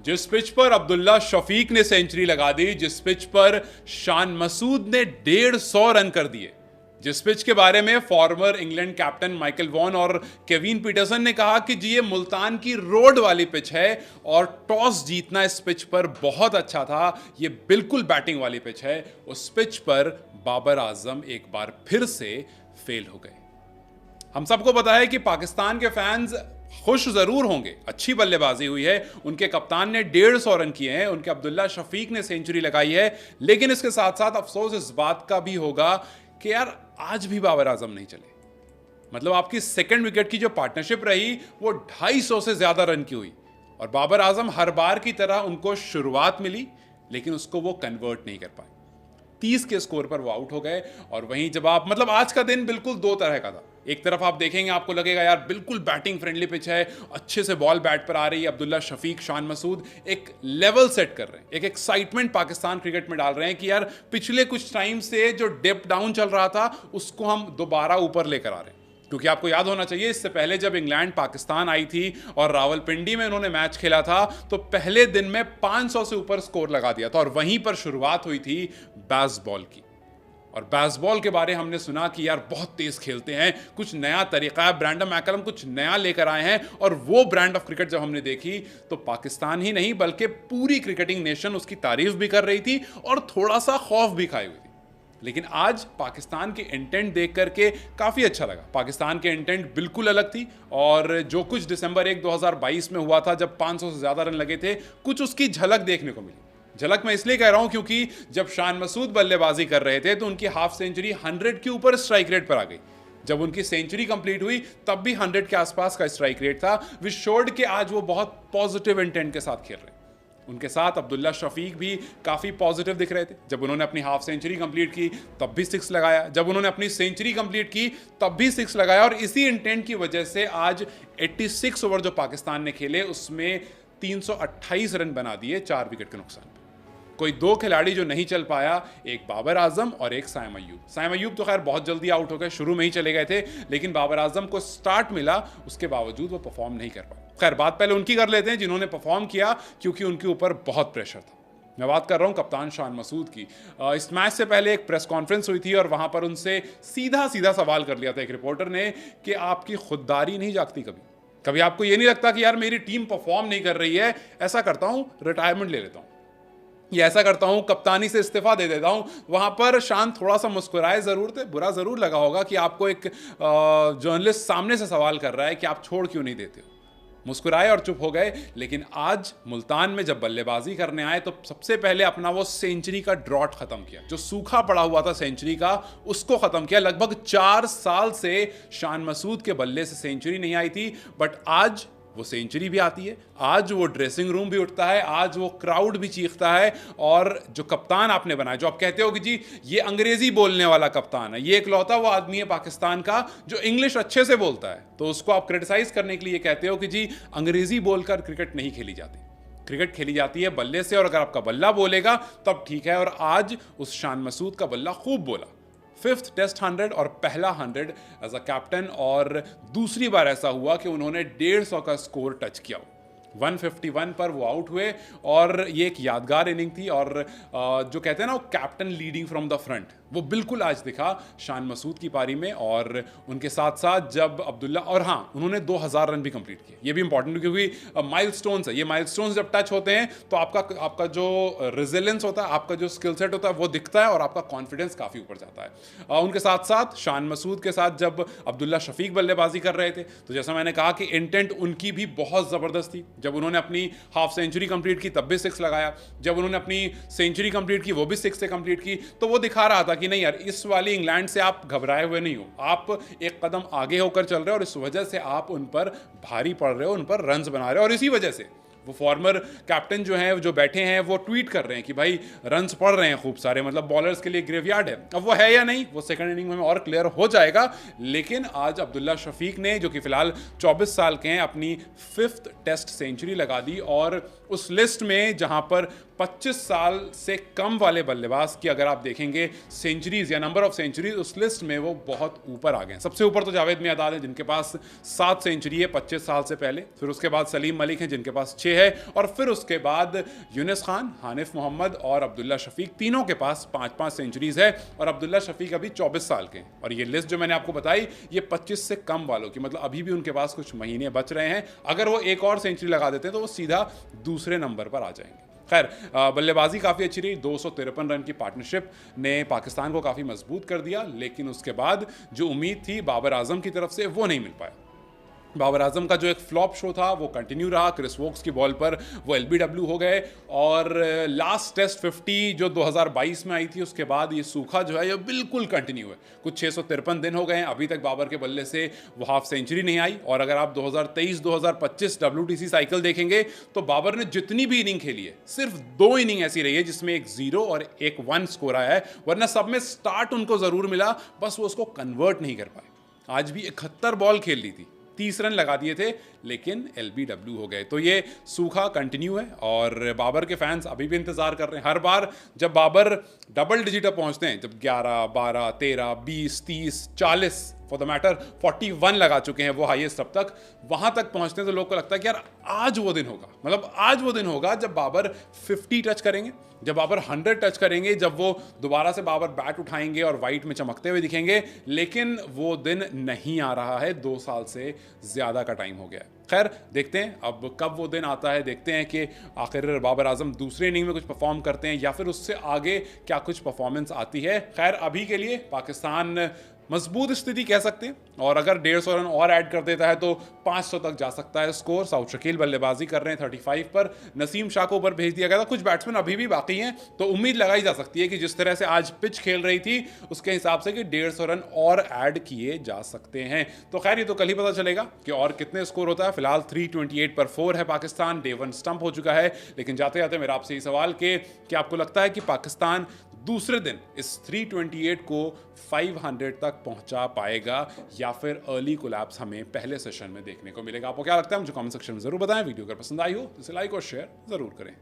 जिस पिच पर अब्दुल्ला शफीक ने सेंचुरी लगा दी, जिस पिच पर शान मसूद ने 150 रन कर दिए, जिस पिच के बारे में farmer England captain Michael Vaughan और केविन पीटरसन ने कहा कि जी ये मुल्तान की रोड वाली पिच है और टॉस जीतना इस पिच पर बहुत अच्छा था, ये बिल्कुल बैटिंग वाली पिच है, उस पिच पर बाबर आजम एक बार फिर से फेल हो गए। हम सबको पता है कि पाकिस्तान के फैंस खुश जरूर होंगे, अच्छी बल्लेबाजी हुई है, उनके कप्तान ने 150 रन किए हैं, उनके अब्दुल्ला शफीक ने सेंचुरी लगाई है, लेकिन इसके साथ साथ अफसोस इस बात का भी होगा कि यार आज भी बाबर आजम नहीं चले। मतलब आपकी सेकंड विकेट की जो पार्टनरशिप रही वो 250 से ज्यादा रन की हुई और बाबर आजम हर बार की तरह उनको शुरुआत मिली लेकिन उसको वो कन्वर्ट नहीं कर पाए। 30 के स्कोर पर वो आउट हो गए। और वहीं जब आप मतलब आज का दिन बिल्कुल दो तरह का था। एक तरफ आप देखेंगे आपको लगेगा यार बिल्कुल बैटिंग फ्रेंडली पिच है, अच्छे से बॉल बैट पर आ रही है, अब्दुल्ला शफीक, शान मसूद एक लेवल सेट कर रहे हैं, एक एक्साइटमेंट पाकिस्तान क्रिकेट में डाल रहे हैं कि यार पिछले कुछ टाइम से जो डिप डाउन चल रहा था उसको हम दोबारा ऊपर लेकर आ रहे हैं। क्योंकि आपको याद होना चाहिए इससे पहले जब इंग्लैंड पाकिस्तान आई थी और रावलपिंडी में उन्होंने मैच खेला था तो पहले दिन में 500 से ऊपर स्कोर लगा दिया था और वहीं पर शुरुआत हुई थी बेसबॉल की। और बेसबॉल के बारे हमने सुना कि यार बहुत तेज खेलते हैं, कुछ नया तरीका है, ब्रैंडन मैकलम कुछ नया लेकर आए हैं और वो ब्रांड ऑफ क्रिकेट जब हमने देखी तो पाकिस्तान ही नहीं बल्कि पूरी क्रिकेटिंग नेशन उसकी तारीफ भी कर रही थी और थोड़ा सा खौफ भी खाई हुई थी। लेकिन आज पाकिस्तान के इंटेंट देख करके काफ़ी अच्छा लगा। पाकिस्तान के इंटेंट बिल्कुल अलग थी और जो कुछ दिसंबर 1, 2022 में हुआ था जब 500 से ज़्यादा रन लगे थे, कुछ उसकी झलक देखने को मिली। झलक मैं इसलिए कह रहा हूं क्योंकि जब शान मसूद बल्लेबाजी कर रहे थे तो उनकी हाफ सेंचुरी 100 के ऊपर स्ट्राइक रेट पर आ गई। जब उनकी सेंचुरी कंप्लीट हुई तब भी 100 के आसपास का स्ट्राइक रेट था, विच शोड कि आज वो बहुत पॉजिटिव इंटेंट के साथ खेल रहे हैं। उनके साथ अब्दुल्ला शफीक भी काफ़ी पॉजिटिव दिख रहे थे। जब उन्होंने अपनी हाफ सेंचुरी कंप्लीट की तब भी 6 लगाया, जब उन्होंने अपनी सेंचुरी कंप्लीट की तब भी 6 लगाया और इसी इंटेंट की वजह से आज 86 ओवर जो पाकिस्तान ने खेले उसमें 328 रन बना दिए 4 विकेट के नुकसान पर। कोई दो खिलाड़ी जो नहीं चल पाया, एक बाबर आजम और एक साइम अय्यूब। साइम अय्यूब तो खैर बहुत जल्दी आउट हो गए, शुरू में ही चले गए थे, लेकिन बाबर आजम को स्टार्ट मिला, उसके बावजूद वो परफॉर्म नहीं कर पाए। खैर बात पहले उनकी कर लेते हैं जिन्होंने परफॉर्म किया, क्योंकि उनके ऊपर बहुत प्रेशर था। मैं बात कर रहा हूं कप्तान शान मसूद की। इस मैच से पहले एक प्रेस कॉन्फ्रेंस हुई थी और वहां पर उनसे सीधा सीधा सवाल कर लिया था एक रिपोर्टर ने कि आपकी खुददारी नहीं जागती कभी? कभी आपको ये नहीं लगता कि यार मेरी टीम परफॉर्म नहीं कर रही है, ऐसा करता हूं रिटायरमेंट ले लेता हूं, या ऐसा करता हूं कप्तानी से इस्तीफा दे देता हूं? वहां पर शान थोड़ा सा मुस्कुराए जरूर थे। बुरा जरूर लगा होगा कि आपको एक जर्नलिस्ट सामने से सवाल कर रहा है कि आप छोड़ क्यों नहीं देते हो। मुस्कुराए और चुप हो गए। लेकिन आज मुल्तान में जब बल्लेबाजी करने आए तो सबसे पहले अपना वो सेंचुरी का ड्रॉट खत्म किया, जो सूखा पड़ा हुआ था सेंचुरी का उसको खत्म किया। लगभग 4 साल से शान मसूद के बल्ले से सेंचुरी नहीं आई थी, बट आज वो सेंचुरी भी आती है, आज वो ड्रेसिंग रूम भी उठता है, आज वो क्राउड भी चीखता है। और जो कप्तान आपने बनाया, जो आप कहते हो कि जी ये अंग्रेजी बोलने वाला कप्तान है, ये इकलौता वो आदमी है पाकिस्तान का जो इंग्लिश अच्छे से बोलता है, तो उसको आप क्रिटिसाइज करने के लिए कहते हो कि जी अंग्रेजी बोलकर क्रिकेट नहीं खेली जाती। क्रिकेट खेली जाती है बल्ले से और अगर आपका बल्ला बोलेगा तब ठीक है। और आज उस शान मसूद का बल्ला खूब बोला, 5th टेस्ट 100 और पहला 100 एज अ कैप्टन। और दूसरी बार ऐसा हुआ कि उन्होंने 150 का स्कोर टच किया। 151 पर वो आउट हुए और ये एक यादगार इनिंग थी। और जो कहते हैं ना वो captain leading from the front, वो बिल्कुल आज दिखा शान मसूद की पारी में। और उनके साथ साथ जब अब्दुल्ला, और हाँ उन्होंने 2000 रन भी कंप्लीट किए, ये भी इंपॉर्टेंट क्योंकि माइलस्टोन्स है, ये माइलस्टोन्स जब टच होते हैं तो आपका जो रेजिलेंस होता है, आपका जो स्किल सेट होता है वो दिखता है और आपका कॉन्फिडेंस काफ़ी ऊपर जाता है। उनके साथ साथ शान मसूद के साथ जब अब्दुल्ला शफीक बल्लेबाजी कर रहे थे तो जैसा मैंने कहा कि इंटेंट उनकी भी बहुत ज़बरदस्त थी। जब उन्होंने अपनी हाफ सेंचुरी कंप्लीट की तब भी 6 लगाया, जब उन्होंने अपनी सेंचुरी कंप्लीट की वो भी 6 से कंप्लीट की, तो वो दिखा रहा था कि नहीं यार इस वाली इंग्लैंड से आप घबराए हुए नहीं हो, आप एक कदम आगे होकर चल रहे हो और इस वजह से आप उन पर भारी पड़ रहे हो, उन पर रन्स बना रहे हो। और इसी वजह से वो फॉर्मर कैप्टन जो हैं जो बैठे हैं वो ट्वीट कर रहे हैं कि भाई रन्स पड़ रहे हैं खूब सारे, मतलब बॉलर्स के लिए ग्रेवयार्ड है। अब वो है या नहीं वो सेकंड इनिंग में और क्लियर हो जाएगा। लेकिन आज अब्दुल्ला शफीक ने, जो कि फिलहाल 24 साल के हैं, अपनी 5th टेस्ट सेंचुरी लगा दी और उस लिस्ट में जहां पर 25 साल से कम वाले बल्लेबाज की अगर आप देखेंगे सेंचुरीज या नंबर ऑफ सेंचुरीज, उस लिस्ट में वो बहुत ऊपर आ गए हैं। सबसे ऊपर तो जावेद मियांदाद है जिनके पास 7 सेंचुरी है 25 साल से पहले, फिर उसके बाद सलीम मलिक हैं जिनके पास 6 है, और फिर उसके बाद यूनिस खान, हानिफ मोहम्मद और अब्दुल्ला शफीक, तीनों के पास 5-5 सेंचुरीज है, और अब्दुल्ला शफीक अभी 24 साल के हैं। और ये लिस्ट जो मैंने आपको बताई ये 25 से कम वालों की, मतलब अभी भी उनके पास कुछ महीने बच रहे हैं। अगर वो एक और सेंचुरी लगा देते हैं तो वो सीधा दूसरे नंबर पर आ जाएंगे। खैर, बल्लेबाजी काफ़ी अच्छी रही, 253 रन की पार्टनरशिप ने पाकिस्तान को काफ़ी मजबूत कर दिया, लेकिन उसके बाद जो उम्मीद थी बाबर आजम की तरफ से वो नहीं मिल पाया। बाबर आजम का जो एक फ्लॉप शो था वो कंटिन्यू रहा, क्रिस वोक्स की बॉल पर वो LBW हो गए, और लास्ट टेस्ट 50 जो 2022 में आई थी उसके बाद ये सूखा जो है ये बिल्कुल कंटिन्यू है। कुछ 653 दिन हो गए हैं, अभी तक बाबर के बल्ले से वो हाफ सेंचुरी नहीं आई। और अगर आप 2023-2025 WTC साइकिल देखेंगे तो बाबर ने जितनी भी इनिंग खेली है सिर्फ 2 इनिंग ऐसी रही है जिसमें एक 0 और एक 1 स्कोर आया है, वरना सब में स्टार्ट उनको जरूर मिला, बस वो उसको कन्वर्ट नहीं कर पाए। आज भी 71 बॉल खेल ली थी, 30 रन लगा दिए थे, लेकिन LBW हो गए। तो ये सूखा कंटिन्यू है और बाबर के फैंस अभी भी इंतजार कर रहे हैं। हर बार जब बाबर डबल डिजिट पर पहुंचते हैं, जब 11, 12, 13, 20, 30, 40 फॉर द मैटर 41 लगा चुके हैं वो हाईएस्ट अब तक, वहां तक पहुंचते हैं तो लोग को लगता है कि यार आज वो दिन होगा, मतलब आज वो दिन होगा जब बाबर 50 टच करेंगे, जब बाबर 100 टच करेंगे, जब वो दोबारा से बाबर बैट उठाएंगे और वाइट में चमकते हुए दिखेंगे। लेकिन वो दिन नहीं आ रहा है, 2 साल से ज्यादा का टाइम हो गया है। खैर, देखते हैं अब कब वो दिन आता है, देखते हैं कि आखिर बाबर आजम दूसरे इनिंग में कुछ परफॉर्म करते हैं या फिर उससे आगे क्या कुछ परफॉर्मेंस आती है। खैर, अभी के लिए पाकिस्तान मजबूत स्थिति कह सकते हैं, और अगर 150 रन और ऐड कर देता है तो 500 तक जा सकता है स्कोर। साउथ शकील बल्लेबाजी कर रहे हैं 35 पर, नसीम शाह को ऊपर भेज दिया गया था, कुछ बैट्समैन अभी भी बाकी हैं, तो उम्मीद लगाई जा सकती है कि जिस तरह से आज पिच खेल रही थी उसके हिसाब से कि 150 रन और ऐड किए जा सकते हैं। तो खैर, ये तो कल ही पता चलेगा कि और कितने स्कोर होता है। फिलहाल 328 पर 4 है पाकिस्तान, डे 1 स्टंप हो चुका है। लेकिन जाते जाते मेरा आपसे ये सवाल कि क्या आपको लगता है कि पाकिस्तान दूसरे दिन इस 328 को 500 तक पहुंचा पाएगा, या फिर अर्ली कोलैप्स हमें पहले सेशन में देखने को मिलेगा? आपको क्या लगता है मुझे कमेंट सेक्शन में जरूर बताएं। वीडियो अगर पसंद आई हो तो इसे लाइक और शेयर जरूर करें।